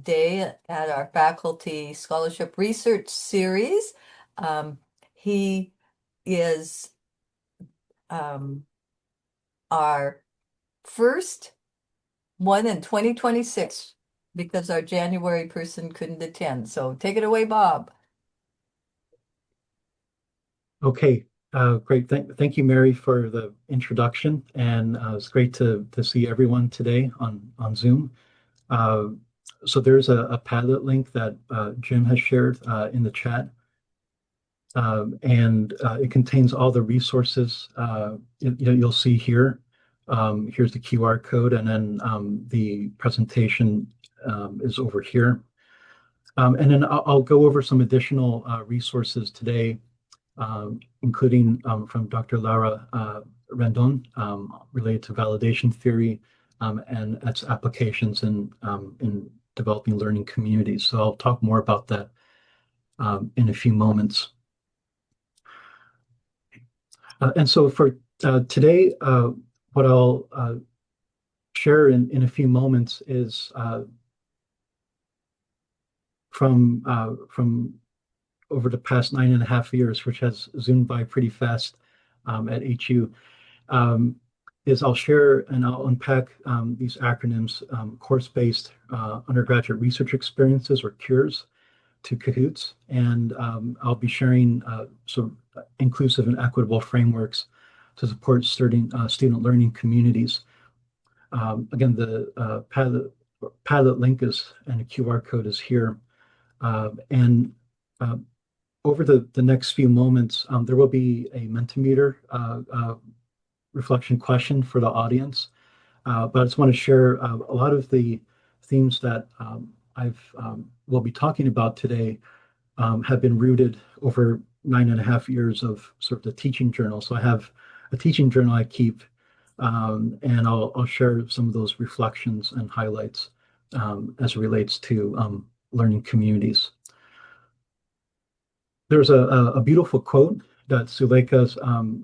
today at our Faculty Scholarship Research Series. Um, he is um, our first one in 2026 because our January person couldn't attend. So take it away, Bob. Okay, great. Thank you, Mary, for the introduction, and it's great to see everyone today on Zoom. Uh, so there's a Padlet link that Jim has shared in the chat, and it contains all the resources you'll see here. Here's the QR code, and then the presentation is over here. And then I'll go over some additional resources today including from Dr. Lara Rendon, related to validation theory and its applications in developing learning communities. So I'll talk more about that in a few moments. And so for today, what I'll share in a few moments is from over the past 9.5 years, which has zoomed by pretty fast at HU, is I'll share and I'll unpack these acronyms, course-based undergraduate research experiences, or CURES, to Kahoots. And I'll be sharing some inclusive and equitable frameworks to support student learning communities. Again, the Padlet link is and the QR code is here. And over the next few moments, there will be a Mentimeter reflection question for the audience. But I just want to share a lot of the themes that I've will be talking about today have been rooted over 9.5 years of sort of the teaching journal. So I have a teaching journal I keep, and I'll share some of those reflections and highlights as it relates to learning communities. There's a beautiful quote that Suleika's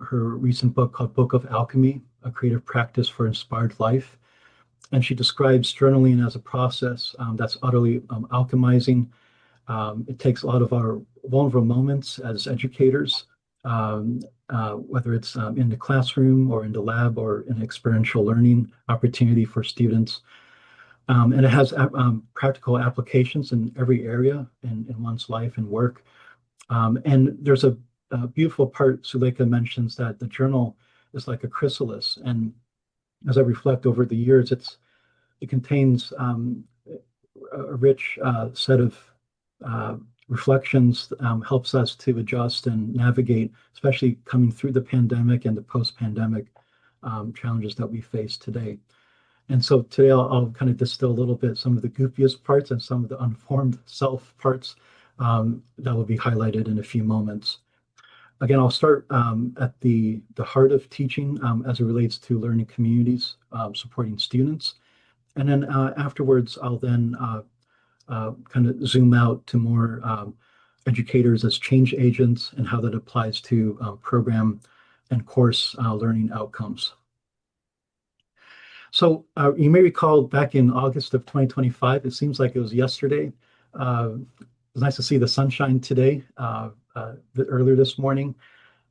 her recent book called Book of Alchemy, A Creative Practice for Inspired Life. And she describes journaling as a process that's utterly alchemizing. It takes a lot of our vulnerable moments as educators, whether it's in the classroom or in the lab or an experiential learning opportunity for students. And it has practical applications in every area in one's life and work. And there's a beautiful part Suleika mentions that the journal is like a chrysalis. And as I reflect over the years, it contains a rich set of reflections, helps us to adjust and navigate, especially coming through the pandemic and the post-pandemic challenges that we face today. And so today I'll kind of distill a little bit some of the goofiest parts and some of the unformed self parts that will be highlighted in a few moments. Again, I'll start at the heart of teaching as it relates to learning communities, supporting students. And then afterwards, I'll then kind of zoom out to more educators as change agents and how that applies to program and course learning outcomes. So you may recall back in August of 2025, it seems like it was yesterday. It was nice to see the sunshine today, earlier this morning.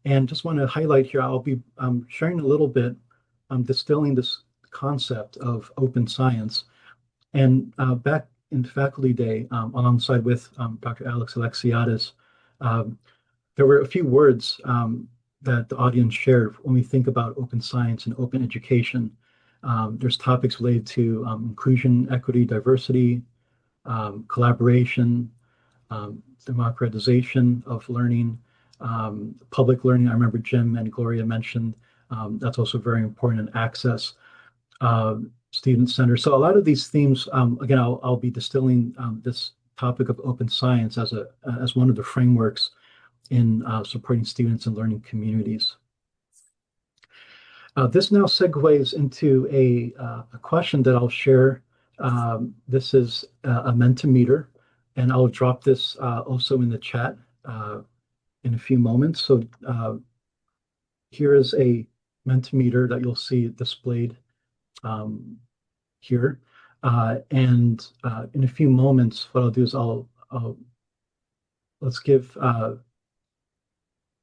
And just want to highlight here, I'll be sharing a little bit, distilling this concept of open science. And back in Faculty Day, alongside with Dr. Alex Alexiadis, there were a few words that the audience shared when we think about open science and open education. There's topics related to inclusion, equity, diversity, collaboration, democratization of learning, public learning. I remember Jim and Gloria mentioned that's also very important, in access, student center. So a lot of these themes, again, I'll be distilling this topic of open science as one of the frameworks in supporting students and learning communities. This now segues into a question that I'll share. This is a Mentimeter, and I'll drop this also in the chat in a few moments. So here is a Mentimeter that you'll see displayed here. And in a few moments, what I'll do is I'll let's give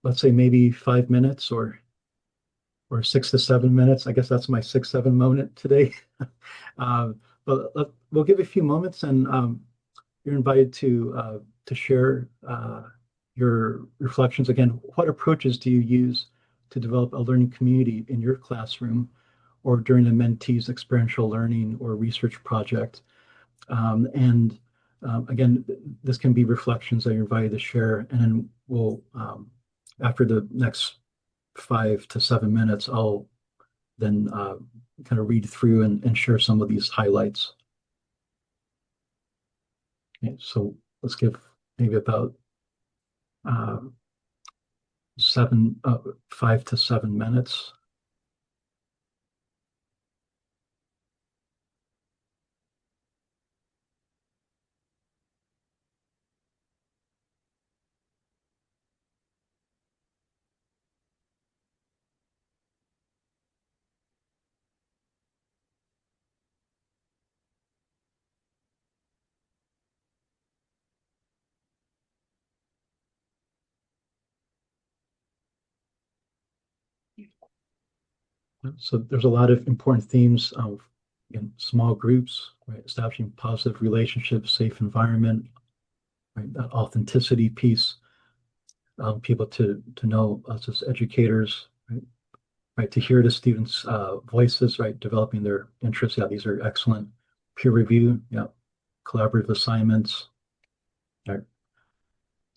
let's say maybe 5 minutes or 6 to 7 minutes. I guess that's my 6, 7 moment today. We'll give a few moments, and you're invited to share your reflections. Again, what approaches do you use to develop a learning community in your classroom or during a mentee's experiential learning or research project? And again, this can be reflections that you're invited to share, and then we'll after the next 5 to 7 minutes, I'll then kind of read through and share some of these highlights. Okay, so let's give maybe about uh, 5 to 7 minutes. So there's a lot of important themes of small groups, right? Establishing positive relationships, safe environment, right? That authenticity piece, people to know us as educators, right? Right, to hear the students' voices, right? Developing their interests. Yeah, these are excellent. Peer review, yeah. Collaborative assignments, right?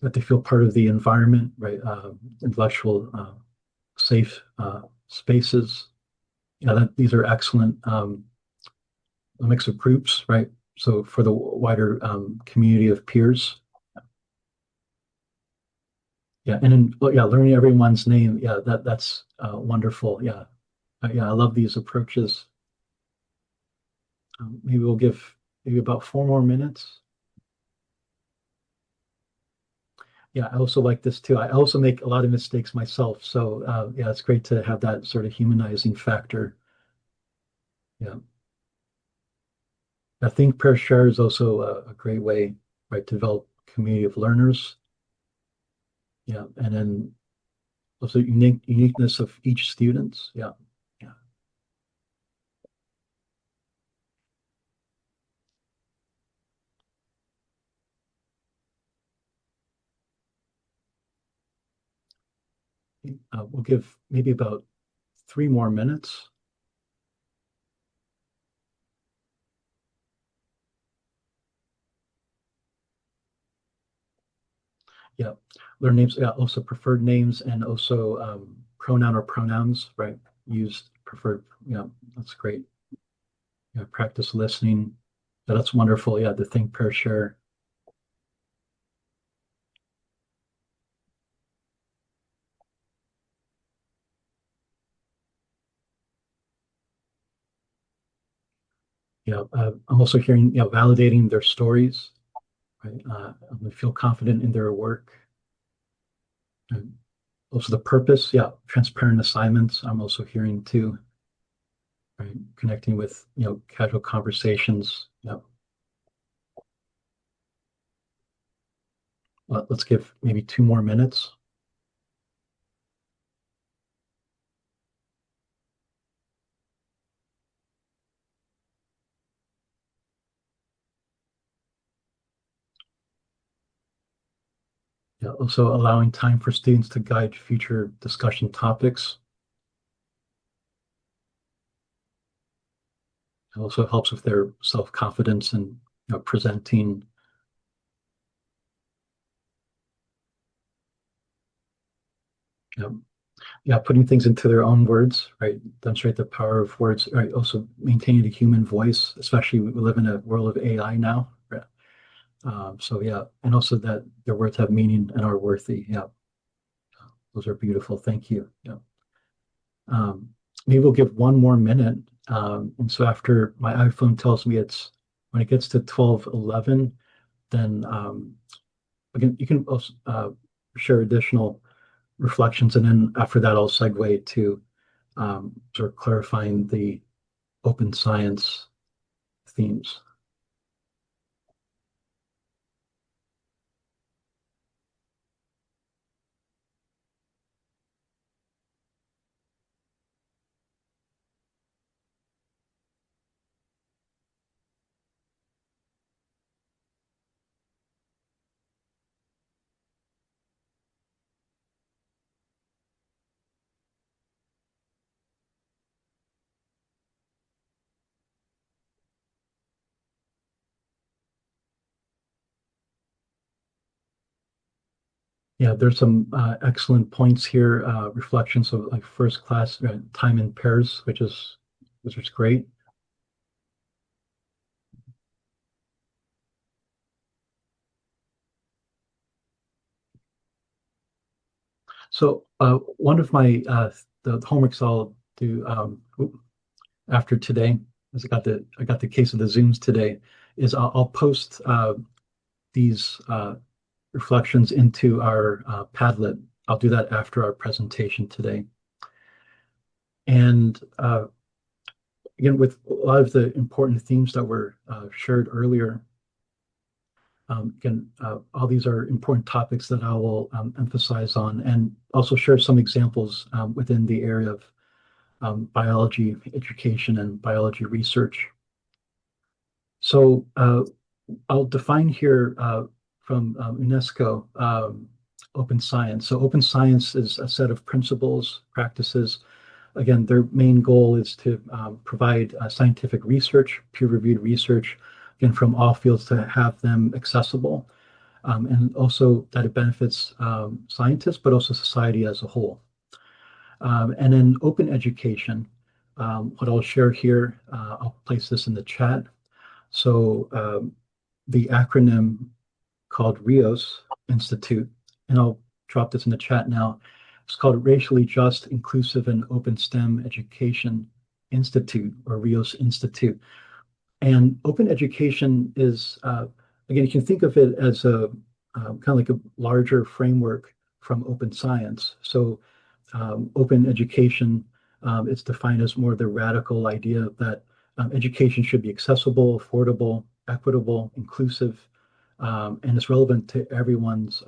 That they feel part of the environment, right? Intellectual, safe spaces. Yeah, these are excellent. A mix of groups, right? So for the wider community of peers. Yeah, and then yeah, learning everyone's name. Yeah, that's wonderful. Yeah, yeah, I love these approaches. Maybe we'll give maybe about 4 more minutes. Yeah, I also like this too. I also make a lot of mistakes myself. So yeah, it's great to have that sort of humanizing factor. Yeah. I think pair share is also a great way, right, to develop a community of learners. Yeah. And then also uniqueness of each student. Yeah. Yeah. We'll give maybe about 3 more minutes. Yeah. Learn names, yeah, also preferred names and also pronoun or pronouns, right? Used preferred. Yeah, that's great. Yeah, practice listening. Yeah, that's wonderful. Yeah, the think, pair, share. Yeah, I'm also hearing, validating their stories, right? They feel confident in their work. And also the purpose, yeah, transparent assignments. I'm also hearing too, right? Connecting with, casual conversations. Yeah. Let's give maybe 2 more minutes. Yeah, also allowing time for students to guide future discussion topics. It also helps with their self-confidence and presenting. Yeah, yeah, putting things into their own words, right? Demonstrate the power of words, right? Also maintaining the human voice, especially we live in a world of AI now. Right? So yeah, and also that their words have meaning and are worthy. Yeah, those are beautiful. Thank you. Yeah. Um, Maybe we'll give 1 more minute. And so after my iPhone tells me it's when it gets to 12:11, then again, you can also share additional reflections, and then after that, I'll segue to sort of clarifying the open science themes. Yeah, there's some excellent points here, reflections of like first class time in pairs, which is great. So one of my the homeworks I'll do after today, as I got the case of the Zooms today, is I'll post these reflections into our Padlet. I'll do that after our presentation today. And again, with a lot of the important themes that were shared earlier, again, all these are important topics that I will emphasize on and also share some examples within the area of biology education and biology research. So I'll define here from UNESCO open science. So open science is a set of principles, practices. Again, their main goal is to provide scientific research, peer-reviewed research, again, from all fields to have them accessible, and also that it benefits scientists, but also society as a whole. And then open education, what I'll share here, I'll place this in the chat. So the acronym called RIOS Institute, and I'll drop this in the chat now. It's called Racially Just, Inclusive, and Open STEM Education Institute, or RIOS Institute. And open education is, again, you can think of it as a kind of like a larger framework from open science. So open education, it's defined as more the radical idea that education should be accessible, affordable, equitable, inclusive, and it's relevant to everyone's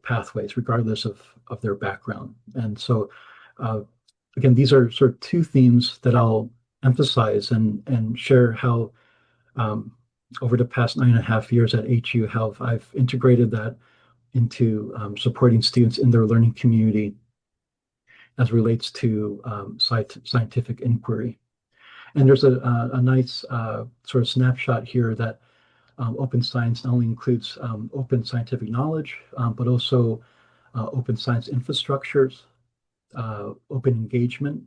pathways, regardless of their background. And so, again, these are sort of two themes that I'll emphasize and share how over the past 9.5 years at HU, how I've integrated that into supporting students in their learning community as relates to scientific inquiry. And there's a nice sort of snapshot here that open science not only includes open scientific knowledge, but also open science infrastructures, open engagement,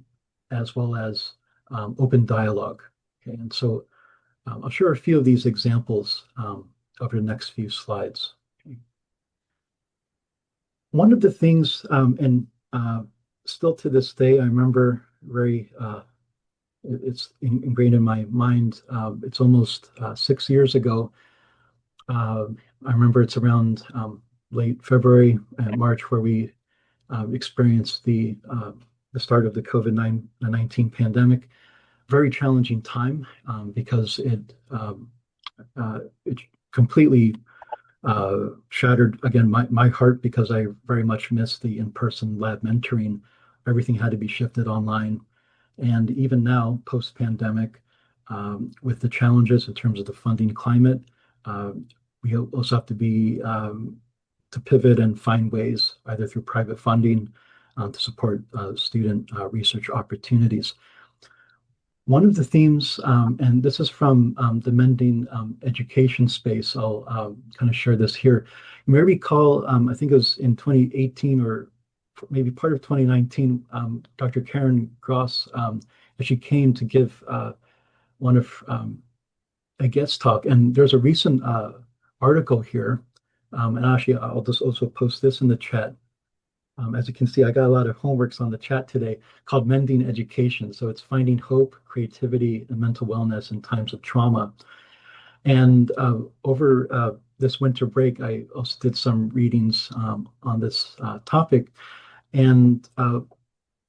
as well as open dialogue. Okay, and so I'll share a few of these examples over the next few slides. Okay. One of the things, and still to this day, I remember very, it's ingrained in my mind. It's almost 6 years ago. I remember it's around late February and March where we experienced the start of the COVID-19 pandemic. Very challenging time because it completely shattered again my heart because I very much missed the in-person lab mentoring. Everything had to be shifted online, and even now, post-pandemic, with the challenges in terms of the funding climate, uh, we also have to be to pivot and find ways either through private funding to support student research opportunities. One of the themes, and this is from the Mending Education space, I'll kind of share this here. You may recall, I think it was in 2018 or maybe part of 2019, Dr. Karen Gross actually came to give one of a guest talk. And there's a recent article here, and actually I'll just also post this in the chat. As you can see, I got a lot of homeworks on the chat today called Mending Education. So it's finding hope, creativity, and mental wellness in times of trauma. And over this winter break, I also did some readings on this topic. And it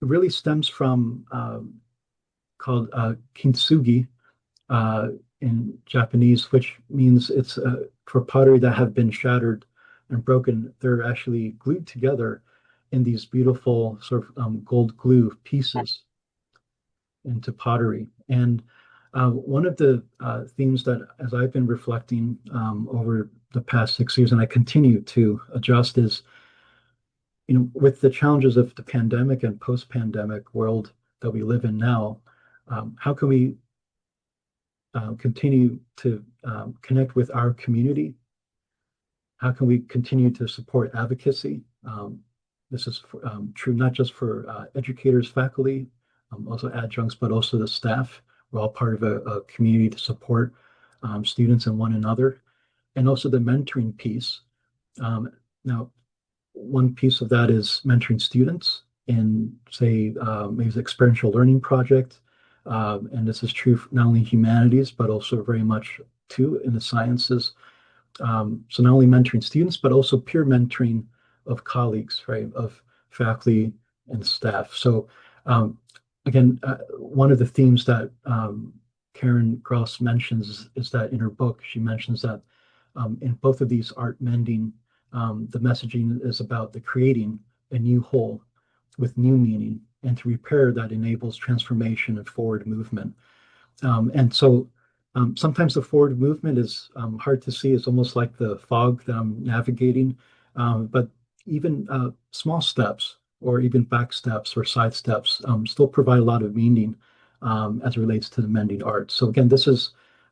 really stems from called kintsugi. in Japanese, which means it's for pottery that have been shattered and broken. They're actually glued together in these beautiful sort of gold glue pieces into pottery. And one of the themes that, as I've been reflecting over the past 6 years, and I continue to adjust, is with the challenges of the pandemic and post-pandemic world that we live in now, how can we continue to connect with our community? How can we continue to support advocacy? This is true not just for educators, faculty, also adjuncts, but also the staff. We're all part of a community to support students and one another, and also the mentoring piece. Now, one piece of that is mentoring students in, say, maybe the experiential learning project. And this is true for not only humanities, but also very much too in the sciences. So not only mentoring students, but also peer mentoring of colleagues, right, of faculty and staff. So again, one of the themes that Karen Gross mentions is that in her book, she mentions that in both of these art mending, the messaging is about the creating a new whole with new meaning and to repair that enables transformation and forward movement. And so sometimes the forward movement is hard to see. It's almost like the fog that I'm navigating. But even small steps or even back steps or side steps still provide a lot of meaning as it relates to the mending arts. So again,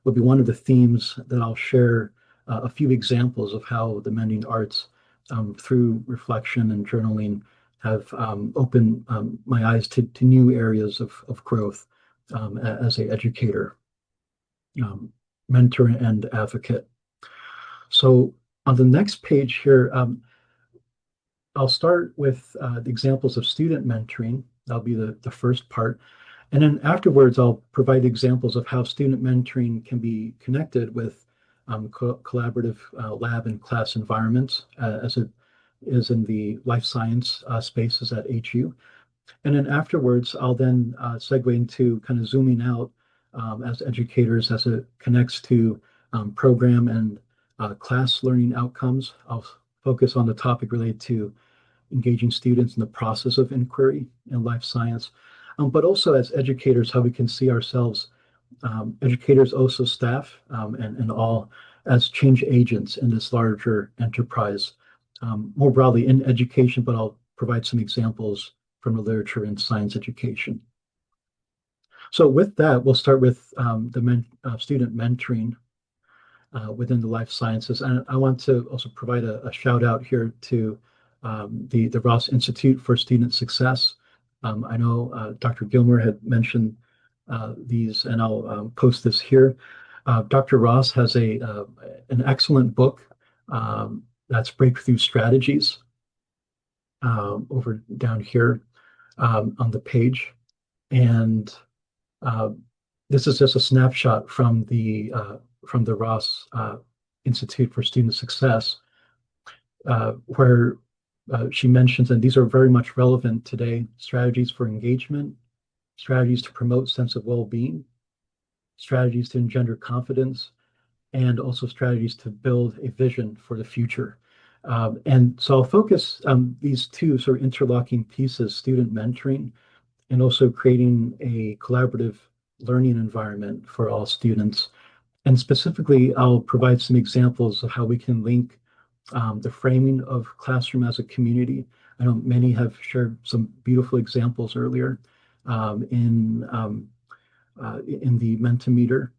will be one of the themes that I'll share a few examples of how the mending arts through reflection and journaling have opened my eyes to new areas of growth as an educator, mentor, and advocate. So on the next page here, I'll start with the examples of student mentoring. That'll be the first part. And then afterwards, I'll provide examples of how student mentoring can be connected with collaborative lab and class environments as it is in the life science spaces at HU. And then afterwards, I'll then segue into kind of zooming out as educators as it connects to program and class learning outcomes. I'll focus on the topic related to engaging students in the process of inquiry in life science, but also as educators, how we can see ourselves, educators, also staff, and all as change agents in this larger enterprise, more broadly in education, but I'll provide some examples from the literature in science education. So with that, we'll start with the student mentoring within the life sciences. And I want to also provide a shout out here to the Ross Institute for Student Success. I know Dr. Gilmer had mentioned these, and I'll post this here. Dr. Ross has an excellent book that's Breakthrough Strategies over down here on the page. And this is just a snapshot from the Ross Institute for Student Success, where she mentions, and these are very much relevant today, strategies for engagement, strategies to promote sense of well-being, strategies to engender confidence, and also strategies to build a vision for the future. And so I'll focus these two sort of interlocking pieces, student mentoring and also creating a collaborative learning environment for all students. And specifically, I'll provide some examples of how we can link the framing of classroom as a community. I know many have shared some beautiful examples earlier in the Mentimeter.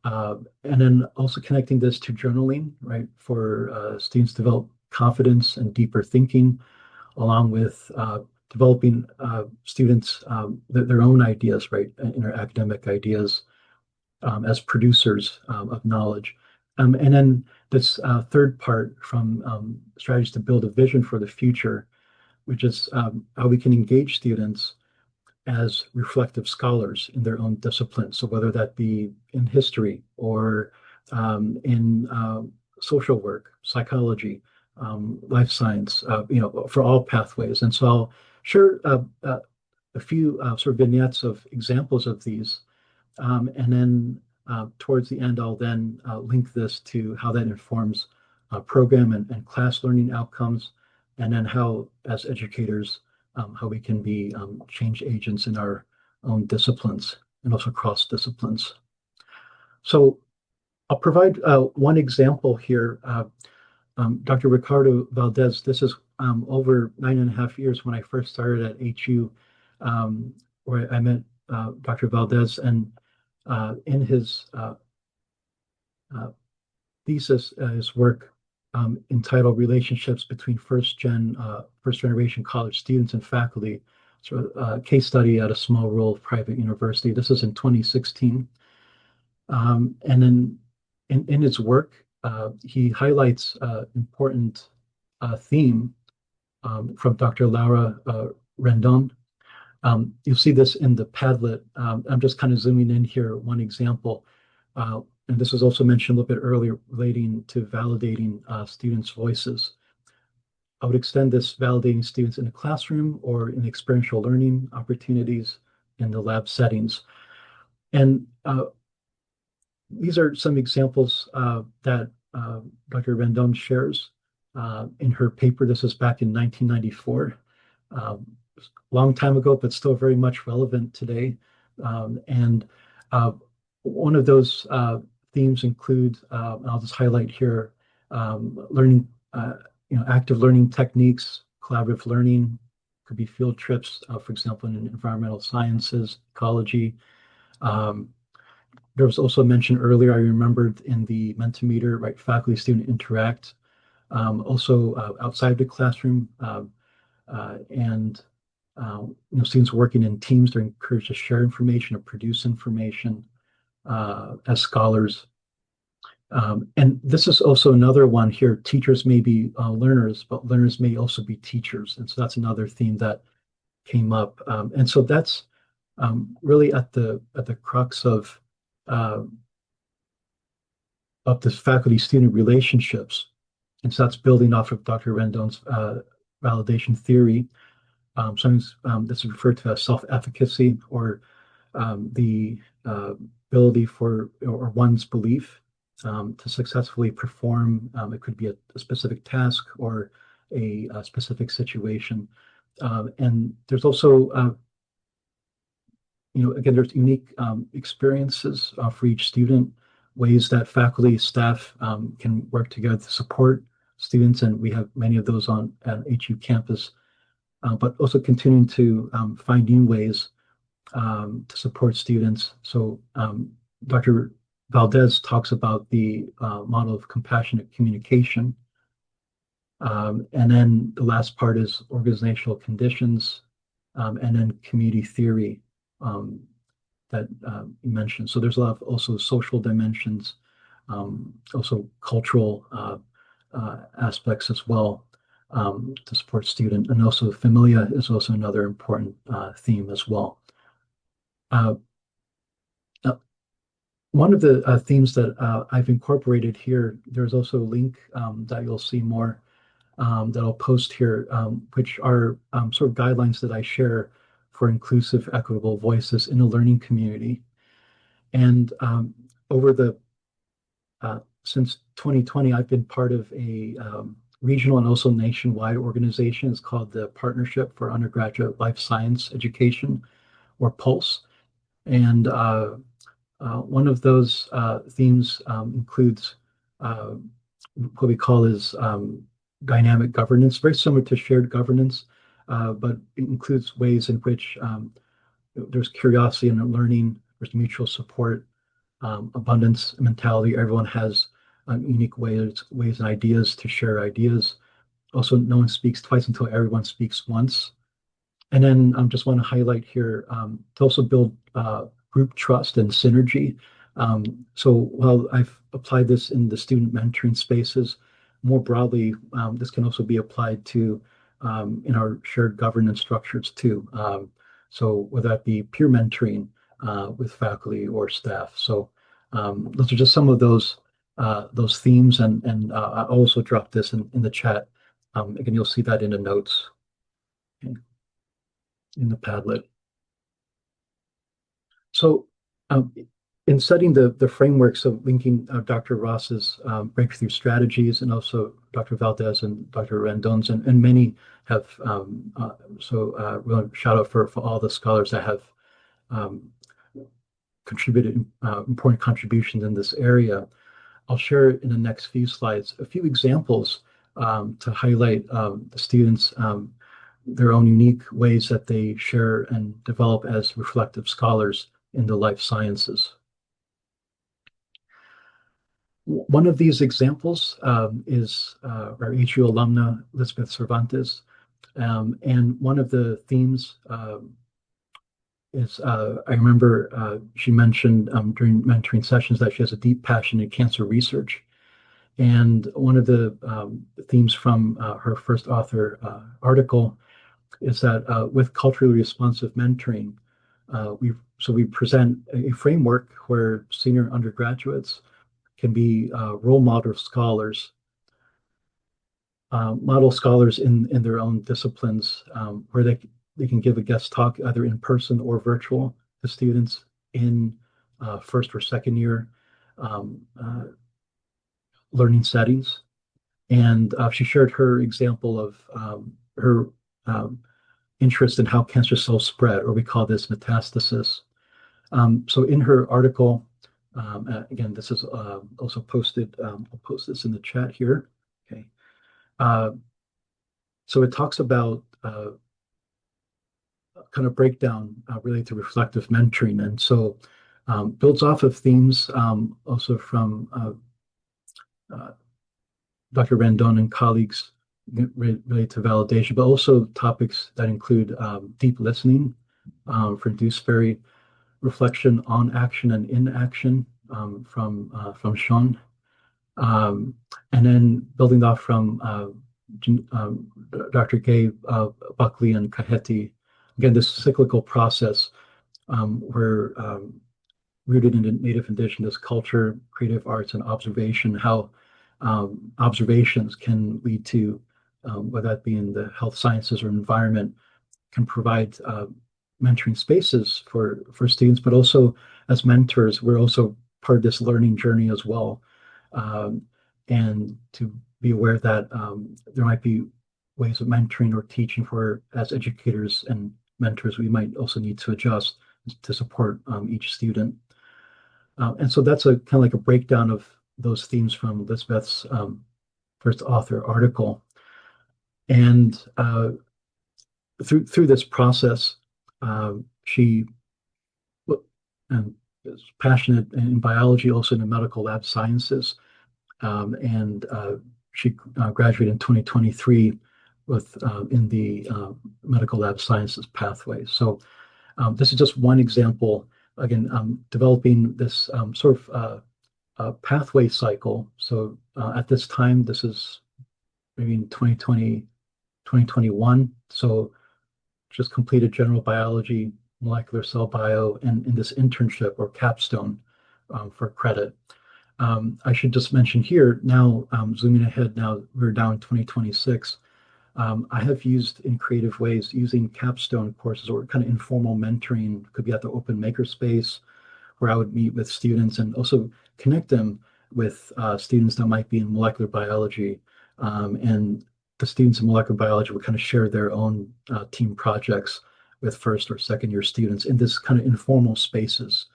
And then also connecting this to journaling, right, for students to develop confidence and deeper thinking, along with developing students their own ideas, right, inner academic ideas as producers of knowledge. And then this third part from strategies to build a vision for the future, which is how we can engage students as reflective scholars in their own discipline. So whether that be in history or in social work, psychology, life science, for all pathways. And so I'll share a few sort of vignettes of examples of these. And then Towards the end, I'll then link this to how that informs program and class learning outcomes, and then how, as educators, how we can be change agents in our own disciplines and also cross disciplines. So I'll provide one example here. Dr. Ricardo Valdez, this is over 9.5 years when I first started at HU, where I met Dr. Valdez, and in his uh, thesis, his work entitled Relationships Between First Generation College Students and Faculty, so a case study at a small rural private university. This is in 2016. And then in his work, he highlights important theme from Dr. Laura Rendon. You'll see this in the Padlet. I'm just kind of zooming in here, one example. And this was also mentioned a little bit earlier relating to validating students' voices. I would extend this validating students in the classroom or in experiential learning opportunities in the lab settings. And these are some examples that Dr. Rendon shares in her paper. This is back in 1994, long time ago, but still very much relevant today. And one of those themes include, I'll just highlight here, learning, active learning techniques, collaborative learning, could be field trips, for example, in environmental sciences, ecology. Um, there was also mentioned earlier, I remembered in the Mentimeter, right, faculty student interact, also outside the classroom, and students working in teams, they're encouraged to share information or produce information as scholars. And this is also another one here. Teachers may be learners, but learners may also be teachers. And so that's another theme that came up. And so that's really at the crux uh, of this faculty-student relationships. And so that's building off of Dr. Rendon's validation theory. Sometimes this is referred to as self-efficacy, or the ability for or one's belief to successfully perform. It could be a specific task or a specific situation. And there's also, again, there's unique experiences for each student, ways that faculty, staff can work together to support students. And we have many of those on at HU campus, but also continuing to find new ways to support students. So Dr. Valdez talks about the model of compassionate communication. And then the last part is organizational conditions, and then community theory that you mentioned. So there's a lot of also social dimensions, also cultural aspects as well to support student. And also familia is also another important theme as well. Uh, One of the themes that I've incorporated here, there's also a link that you'll see more that I'll post here, which are sort of guidelines that I share for inclusive, equitable voices in the learning community. And over the since 2020, I've been part of a regional and also nationwide organization. It's called the Partnership for Undergraduate Life Science Education, or PULSE. And one of those themes includes what we call is dynamic governance, very similar to shared governance, but it includes ways in which there's curiosity and learning, there's mutual support, abundance mentality. Everyone has unique ways and ideas to share ideas. Also, no one speaks twice until everyone speaks once. And then I just want to highlight here to also build group trust and synergy. So while I've applied this in the student mentoring spaces, more broadly, this can also be applied to in our shared governance structures too. So whether that be peer mentoring with faculty or staff. So those are just some of those themes, and I also dropped this in the chat. Again, you'll see that in the notes in the Padlet. So in setting the frameworks of linking Dr. Ross's breakthrough strategies and also Dr. Valdez and Dr. Randon's, and many have, really shout out for all the scholars that have um, contributed important contributions in this area. I'll share in the next few slides a few examples to highlight the students' their own unique ways that they share and develop as reflective scholars in the life sciences. One of these examples is our HU alumna, Elizabeth Cervantes. And one of the themes is I remember she mentioned during mentoring sessions that she has a deep passion in cancer research. And one of the themes from her first author article is that with culturally responsive mentoring, we present a framework where senior undergraduates can be role model scholars in their own disciplines, where they can give a guest talk either in person or virtual to students in first or second year um, learning settings. And she shared her example of her um, interest in how cancer cells spread, or we call this metastasis. So in her article, again, this is also posted. I'll post this in the chat here. Okay. Uh, so it talks about kind of breakdown related to reflective mentoring, and so builds off of themes also from uh, Dr. Randon and colleagues related to validation, but also topics that include deep listening for Dewsbury, reflection on action and inaction from Sean, um, and then building off from Dr. Gay Buckley and Kaheti. Again, this cyclical process where rooted in Native Indigenous culture, creative arts, and observation, how observations can lead to, whether that be in the health sciences or environment, can provide mentoring spaces for students, but also as mentors, we're also part of this learning journey as well. Um, and to be aware that there might be ways of mentoring or teaching for as educators and mentors, we might also need to adjust to support each student. And so that's a kind of like a breakdown of those themes from Elizabeth's first author article. And through this process, she is passionate in biology, also in the medical lab sciences, and she graduated in 2023 with in the medical lab sciences pathway. So this is just one example. Again, developing this sort of pathway cycle. So at this time, this is maybe in 2020, 2021. So just completed general biology, molecular cell bio, and in this internship or capstone for credit. I should just mention here now, zooming ahead now, we're now in 2026. I have used in creative ways using capstone courses or kind of informal mentoring, could be at the open makerspace, where I would meet with students and also connect them with students that might be in molecular biology. And the students in molecular biology would kind of share their own team projects with first or second year students in this kind of informal spaces.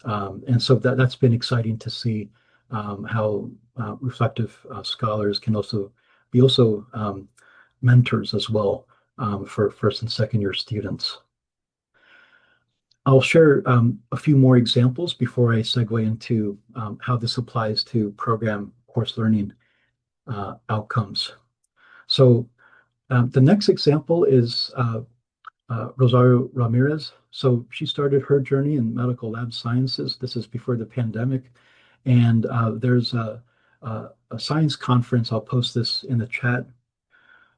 And so that's been exciting to see how reflective scholars can also be mentors as well for first and second year students. I'll share a few more examples before I segue into how this applies to program course learning outcomes. So the next example is Rosario Ramirez. So she started her journey in medical lab sciences. This is before the pandemic. And there's a science conference. I'll post this in the chat.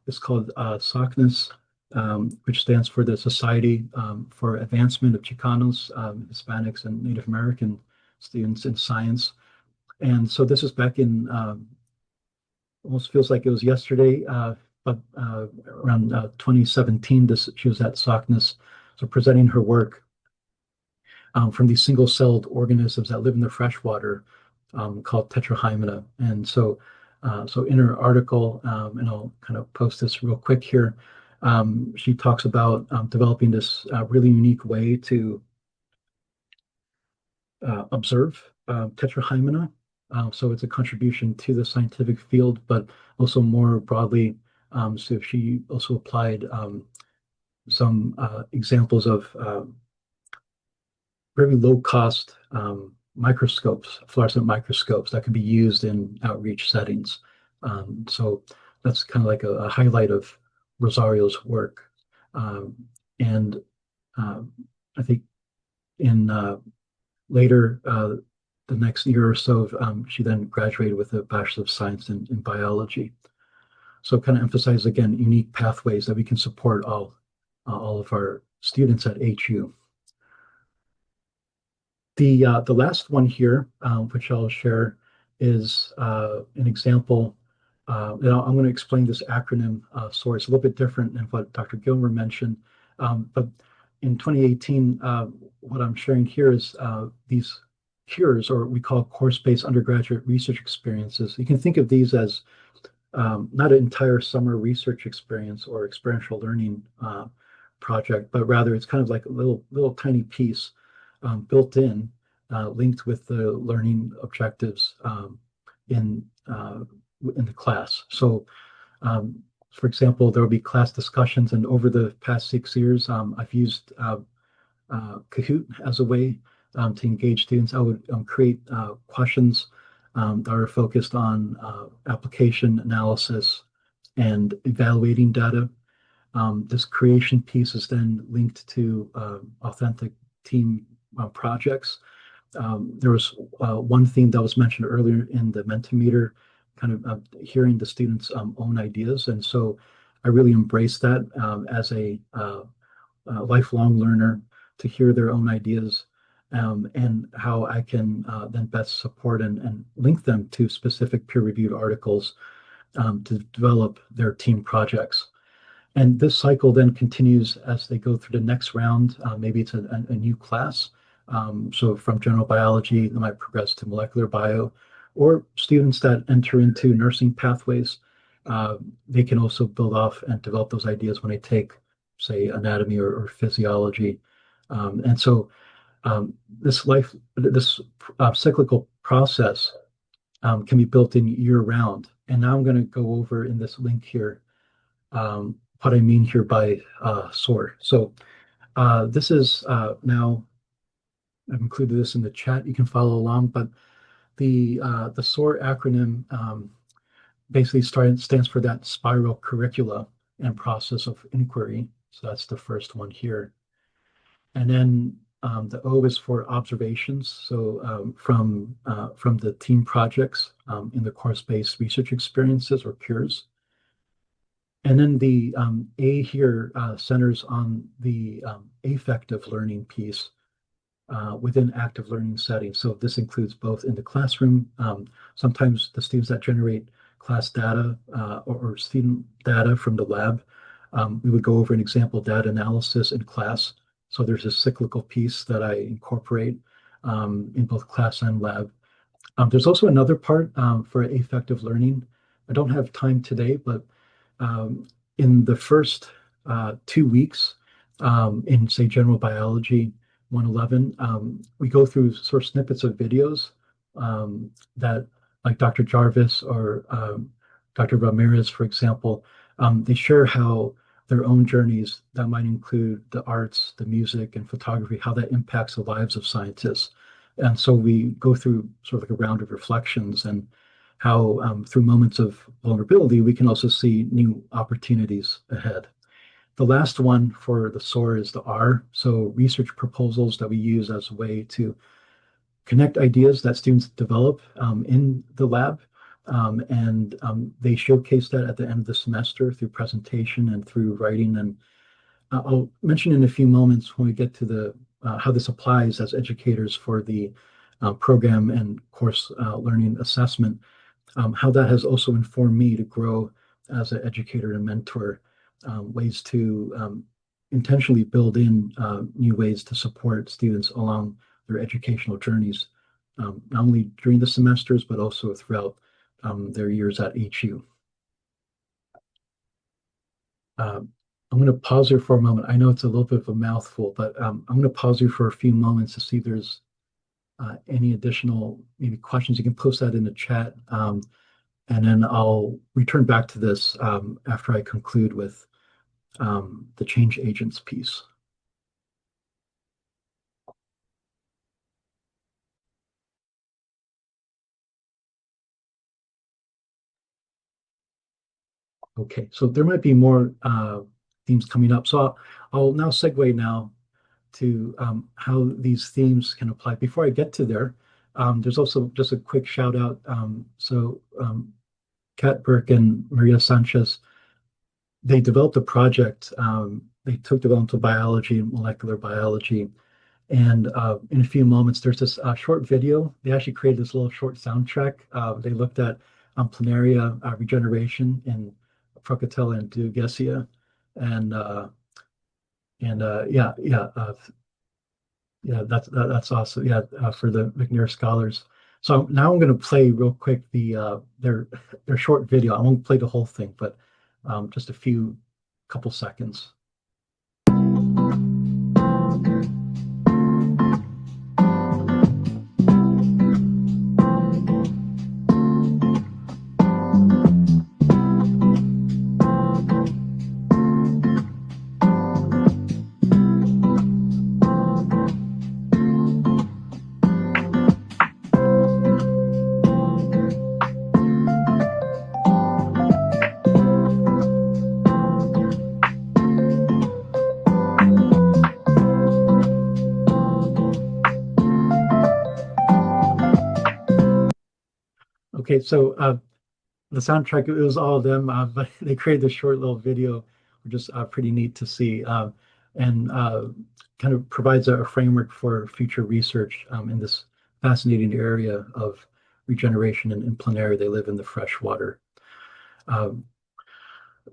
It's called SOCNAS, which stands for the Society for Advancement of Chicanos, Hispanics, and Native American students in science. And so this is back in, almost feels like it was yesterday, but around 2017, she was at SOCNAS, so presenting her work. from these single-celled organisms that live in the freshwater called tetrahymena. And so in her article, and I'll kind of post this real quick here, she talks about developing this really unique way to observe tetrahymena. So it's a contribution to the scientific field, but also more broadly. So she also applied some examples of very low cost microscopes, fluorescent microscopes that could be used in outreach settings. So that's kind of like a highlight of Rosario's work. Um, and I think in later, the next year or so, she then graduated with a Bachelor of Science in biology. So kind of emphasize again unique pathways that we can support all of our students at HU. The last one here, which I'll share, is an example. And I'm going to explain this acronym SOAR. It's a little bit different than what Dr. Gilmer mentioned. But in 2018, what I'm sharing here is these cures, or we call course-based undergraduate research experiences. You can think of these as not an entire summer research experience or experiential learning project, but rather it's kind of like a little tiny piece built in, linked with the learning objectives in in the class. So, for example, there will be class discussions, and over the past 6 years, I've used Kahoot as a way to engage students. I would create questions that are focused on application analysis and evaluating data. This creation piece is then linked to authentic team projects. There was one theme that was mentioned earlier in the Mentimeter, kind of hearing the students' own ideas. And so I really embraced that as a lifelong learner, to hear their own ideas, and how I can then best support and link them to specific peer-reviewed articles to develop their team projects. And this cycle then continues as they go through the next round. Maybe it's a new class. So from general biology, they might progress to molecular bio, or students that enter into nursing pathways. They can also build off and develop those ideas when they take, say, anatomy or physiology. And so this cyclical process can be built in year round. And now I'm going to go over in this link here what I mean here by SOAR. So this is now, I've included this in the chat. You can follow along, but the SOAR acronym basically stands for that spiral curricula and process of inquiry. So that's the first one here. And then the O is for observations. So from the team projects in the course-based research experiences or cures. And then the A here centers on the affective learning piece within active learning settings. So this includes both in the classroom. Sometimes the students that generate class data or student data from the lab, we would go over an example data analysis in class. So there's a cyclical piece that I incorporate in both class and lab. There's also another part for affective learning. I don't have time today, but in the first 2 weeks in, say, general biology 111, we go through sort of snippets of videos that, like Dr. Jarvis or Dr. Ramirez, for example, they share how their own journeys that might include the arts, the music, and photography, how that impacts the lives of scientists. And so we go through sort of like a round of reflections, and how through moments of vulnerability, we can also see new opportunities ahead. The last one for the SOAR is the R. So research proposals that we use as a way to connect ideas that students develop in the lab. And they showcase that at the end of the semester through presentation and through writing. And I'll mention in a few moments when we get to the how this applies as educators for the program and course learning assessment, how that has also informed me to grow as an educator and mentor, ways to intentionally build in new ways to support students along their educational journeys, not only during the semesters, but also throughout their years at HU. I'm going to pause here for a moment. I know it's a little bit of a mouthful, but I'm going to pause here for a few moments to see if there's any additional maybe questions. You can post that in the chat, and then I'll return back to this after I conclude with the change agents piece. Okay, so there might be more themes coming up. So I'll now segue now to how these themes can apply. Before I get to there, there's also just a quick shout out. Kat Burke and Maria Sanchez, they developed a project. They took developmental biology and molecular biology. And in a few moments, there's this short video. They actually created this little short soundtrack. They looked at planaria regeneration in Procatella and Dugesia. And yeah, that's awesome. Yeah, for the McNair scholars. So now I'm going to play real quick their short video. I won't play the whole thing, but just a couple seconds. Okay, so the soundtrack, it was all of them, but they created this short little video, which is pretty neat to see, and kind of provides a framework for future research in this fascinating area of regeneration in planaria. They live in the fresh water. Um,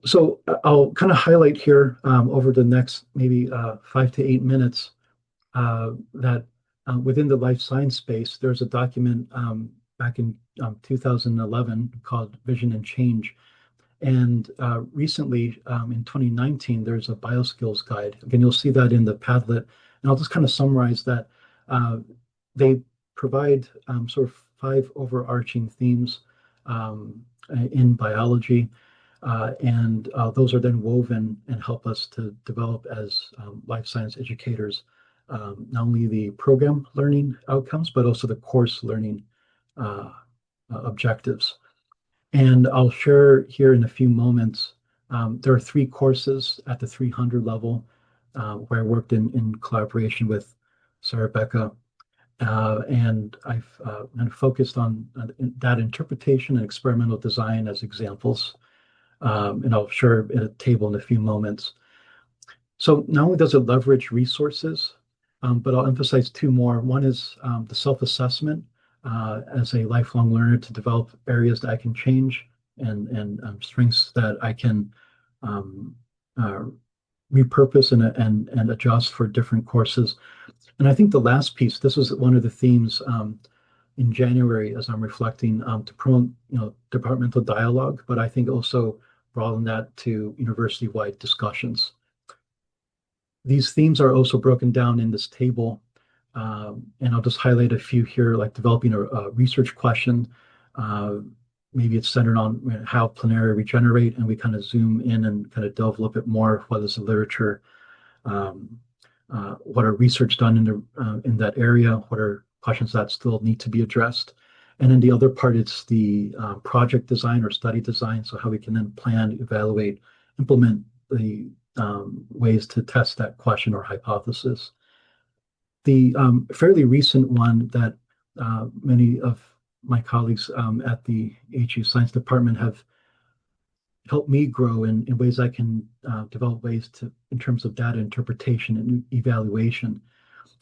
so I'll kind of highlight here over the next maybe 5 to 8 minutes that within the life science space, there's a document back in 2011 called Vision and Change. And recently, in 2019, there's a bioskills guide. Again, you'll see that in the Padlet. And I'll just kind of summarize that. They provide sort of 5 overarching themes in biology. And those are then woven and help us to develop as life science educators, not only the program learning outcomes, but also the course learning objectives. And I'll share here in a few moments. There are 3 courses at the 300 level where I worked in collaboration with Sarah Becca. And I've kind of focused on that interpretation and experimental design as examples. And I'll share a table in a few moments. So not only does it leverage resources, but I'll emphasize 2 more. One is the self-assessment as a lifelong learner to develop areas that I can change and strengths that I can uh, repurpose and adjust for different courses. And I think the last piece, this was one of the themes in January as I'm reflecting to promote, departmental dialogue, but I think also broaden that to university-wide discussions. These themes are also broken down in this table, and I'll just highlight a few here, like developing a research question. Maybe it's centered on how planaria regenerate, and we kind of zoom in and kind of delve a little bit more. What is the literature? What are research done in that area? What are questions that still need to be addressed? And then the other part, it's the project design or study design. So how we can then plan, evaluate, implement the ways to test that question or hypothesis. The fairly recent one that many of my colleagues at the HU Science Department have helped me grow in ways I can develop ways to in terms of data interpretation and evaluation.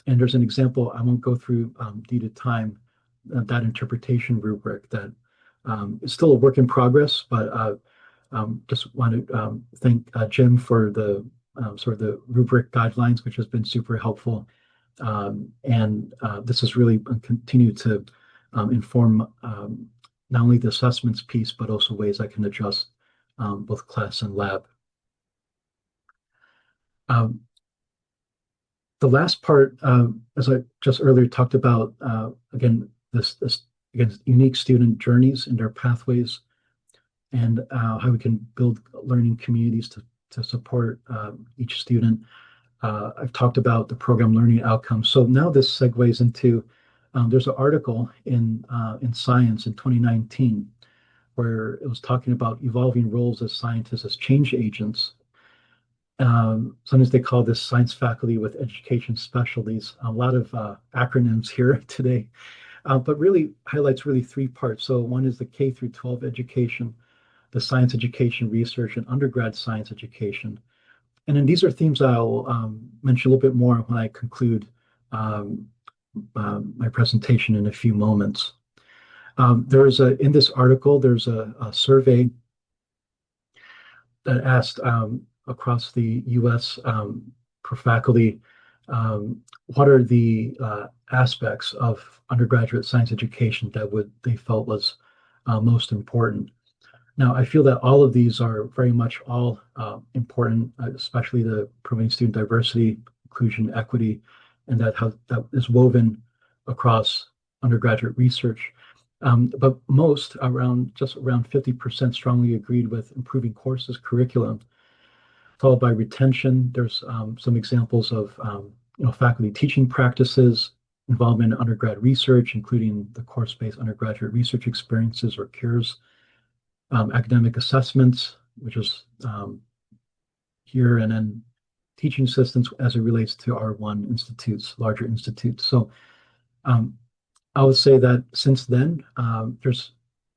And there's an example, I won't go through due to time, that interpretation rubric that is still a work in progress, but just want to thank Jim for the sort of the rubric guidelines, which has been super helpful. And this has really continued to inform not only the assessments piece, but also ways I can adjust both class and lab. Um, the last part, as I just earlier talked about, again, this again unique student journeys and their pathways, and how we can build learning communities to support each student. I've talked about the program learning outcomes. So now this segues into there's an article in Science in 2019 where it was talking about evolving roles as scientists as change agents. Sometimes they call this science faculty with education specialties. A lot of acronyms here today, but really highlights really three parts. So one is the K through 12 education, the science education, research, and undergrad science education. And then these are themes I'll mention a little bit more when I conclude um, my presentation in a few moments. In this article, there's a survey that asked across the U.S. For faculty, what are the aspects of undergraduate science education that they felt was most important. Now, I feel that all of these are very much all important, especially the promoting student diversity, inclusion, equity, and that is woven across undergraduate research. But most, just around 50%, strongly agreed with improving courses curriculum, followed by retention. There's some examples of faculty teaching practices, involvement in undergrad research, including the course-based undergraduate research experiences or CURES, academic assessments, which is here, and then teaching assistants as it relates to R1 institutes, larger institutes. So um, I would say that since then, there's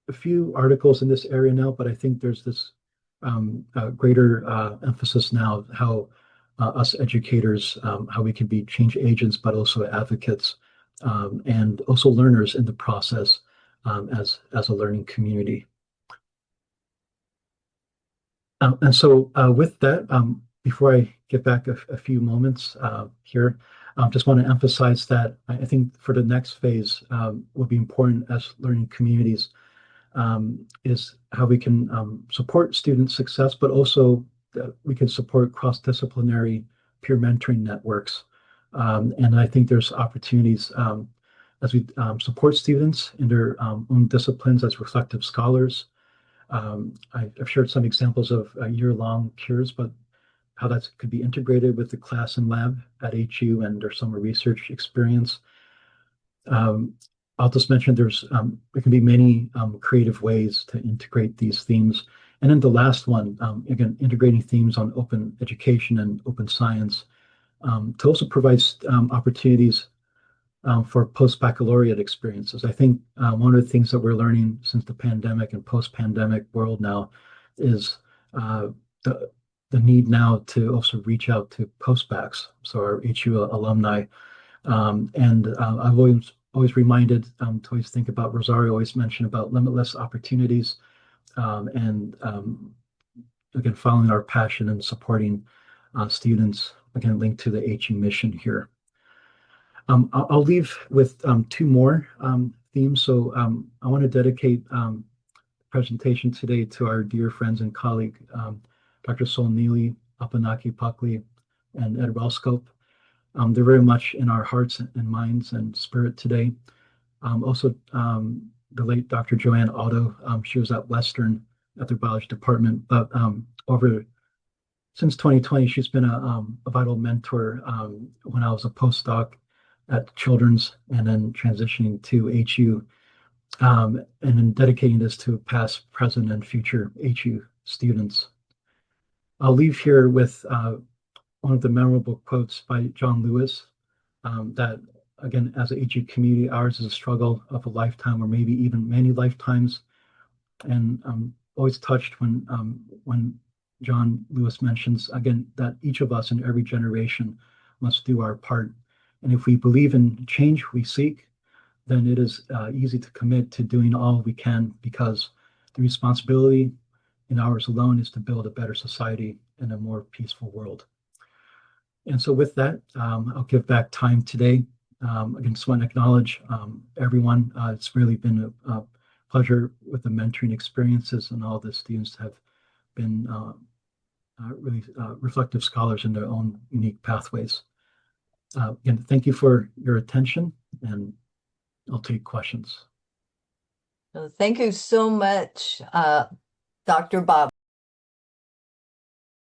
a few articles in this area now, but I think there's this greater emphasis now how us educators, how we can be change agents, but also advocates and also learners in the process as a learning community. And so with that, before I get back a few moments here, just want to emphasize that I think for the next phase, will be important as learning communities is how we can support student success, but also that we can support cross-disciplinary peer mentoring networks. And I think there's opportunities as we support students in their own disciplines as reflective scholars. I've shared some examples of year-long cures, but how that could be integrated with the class and lab at HU and their summer research experience. Um, I'll just mention there can be many creative ways to integrate these themes. And then the last one, again, integrating themes on open education and open science to also provide opportunities for post-baccalaureate experiences. I think one of the things that we're learning since the pandemic and post-pandemic world now is the need now to also reach out to post-bacs, so our HU alumni. And I've always reminded to always think about, Rosario always mentioned about limitless opportunities, and again, following our passion and supporting students, again, linked to the HU mission here. I'll leave with two more themes. So I want to dedicate the presentation today to our dear friends and colleague, Dr. Sol Neely, Apanaki Pakli, and Ed Ralscope. They're very much in our hearts and minds and spirit today. Also, the late Dr. Joanne Otto, she was at Western at the biology department, but since 2020, she's been a vital mentor when I was a postdoc at Children's and then transitioning to HU, and then dedicating this to past, present, and future HU students. I'll leave here with one of the memorable quotes by John Lewis that, again, as a HU community, ours is a struggle of a lifetime or maybe even many lifetimes. And I'm always touched when John Lewis mentions, again, that each of us in every generation must do our part. And if we believe in change we seek, then it is easy to commit to doing all we can, because the responsibility in ours alone is to build a better society and a more peaceful world. And so with that, I'll give back time today. Again, just want to acknowledge everyone. It's really been a pleasure with the mentoring experiences, and all the students have been really reflective scholars in their own unique pathways. Again, thank you for your attention, and I'll take questions. Thank you so much, Dr. Bob.